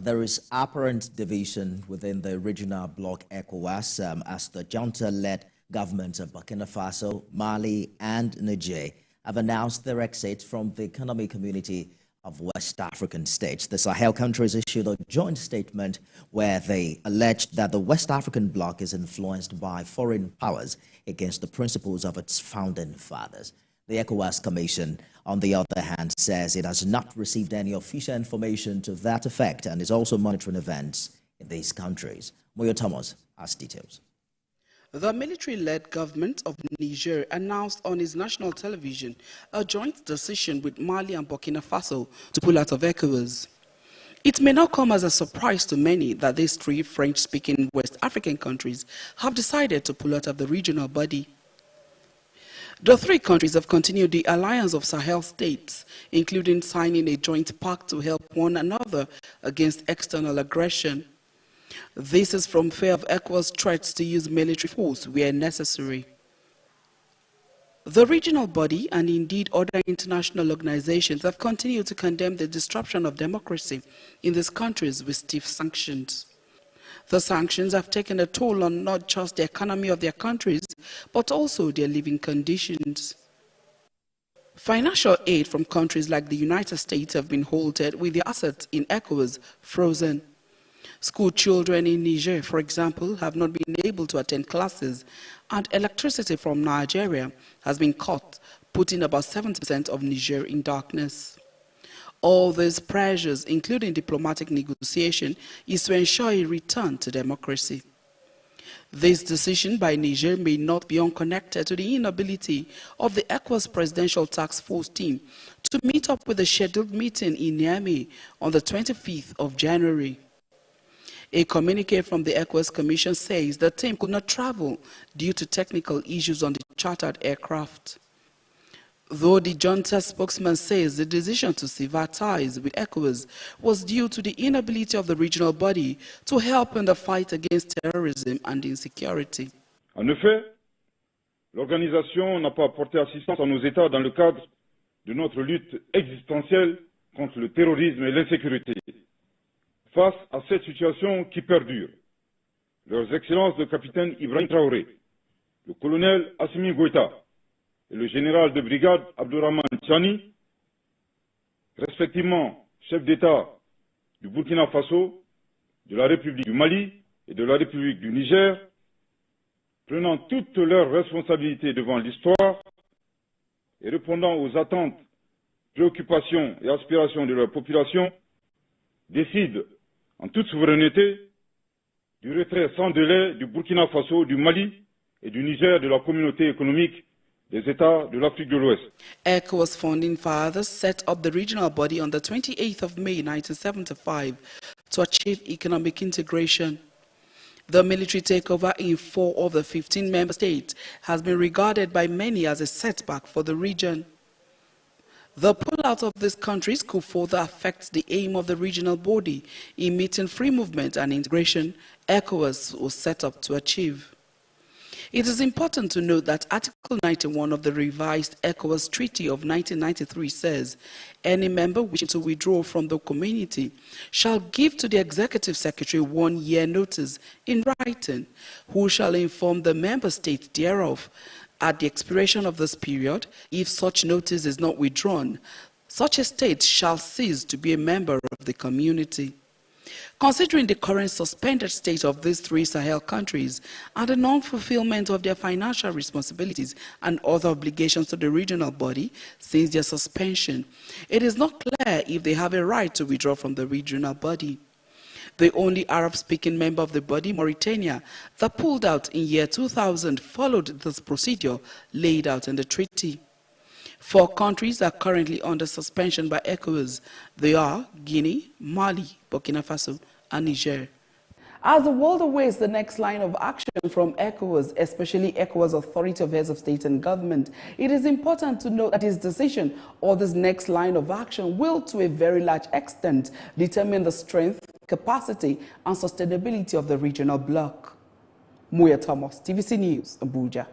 There is apparent division within the regional bloc ECOWAS as the junta-led governments of Burkina Faso, Mali and Niger have announced their exit from the economic community of West African states. The Sahel countries issued a joint statement where they alleged that the West African bloc is influenced by foreign powers against the principles of its founding fathers. The ECOWAS Commission, on the other hand, says it has not received any official information to that effect and is also monitoring events in these countries. Moyo Thomas has details. The military-led government of Niger announced on its national television a joint decision with Mali and Burkina Faso to pull out of ECOWAS. It may not come as a surprise to many that these three French-speaking West African countries have decided to pull out of the regional body. The three countries have continued the alliance of Sahel states, including signing a joint pact to help one another against external aggression. This is from fear of ECOWAS threats to use military force where necessary. The regional body and indeed other international organizations have continued to condemn the disruption of democracy in these countries with stiff sanctions. The sanctions have taken a toll on not just the economy of their countries, but also their living conditions. Financial aid from countries like the United States have been halted, with the assets in ECOWAS frozen. School children in Niger, for example, have not been able to attend classes, and electricity from Nigeria has been cut, putting about 70% of Niger in darkness. All these pressures, including diplomatic negotiation, is to ensure a return to democracy. This decision by Niger may not be unconnected to the inability of the ECOWAS Presidential Task Force team to meet up with the scheduled meeting in Niamey on the 25th of January. A communique from the ECOWAS Commission says the team could not travel due to technical issues on the chartered aircraft. Though the junta spokesman says the decision to sever ties with ECOWAS was due to the inability of the regional body to help in the fight against terrorism and insecurity. En effet, l'organisation n'a pas apporté assistance à nos États dans le cadre de notre lutte existentielle contre le terrorisme et l'insécurité. Face à cette situation qui perdure, leurs excellences le capitaine Ibrahim Traoré, le colonel Assimi Goïta et le général de brigade Abdourahmane Tchani, respectivement chef d'État du Burkina Faso, de la République du Mali et de la République du Niger, prenant toutes leurs responsabilités devant l'histoire et répondant aux attentes, préoccupations et aspirations de leur population, décident en toute souveraineté du retrait sans délai du Burkina Faso, du Mali et du Niger de la communauté économique des États de l'Afrique de l'Ouest. ECOWAS founding fathers set up the regional body on the 28th of May 1975 to achieve economic integration. The military takeover in 4 of the 15 member states has been regarded by many as a setback for the region. The pullout of these countries could further affect the aim of the regional body in meeting free movement and integration ECOWAS was set up to achieve. It is important to note that Article 91 of the revised ECOWAS Treaty of 1993 says any member wishing to withdraw from the community shall give to the Executive Secretary 1 year notice in writing, who shall inform the member state thereof. At the expiration of this period, if such notice is not withdrawn, such a state shall cease to be a member of the community. Considering the current suspended state of these three Sahel countries and the non-fulfillment of their financial responsibilities and other obligations to the regional body since their suspension, it is not clear if they have a right to withdraw from the regional body. The only Arab-speaking member of the body, Mauritania, that pulled out in year 2000 followed this procedure laid out in the treaty. 4 countries are currently under suspension by ECOWAS. They are Guinea, Mali, Burkina Faso, and Niger. As the world awaits the next line of action from ECOWAS, especially ECOWAS Authority of Heads of State and Government, it is important to note that this decision or this next line of action will, to a very large extent, determine the strength, capacity, and sustainability of the regional bloc. Moyo Thomas, TVC News, Abuja.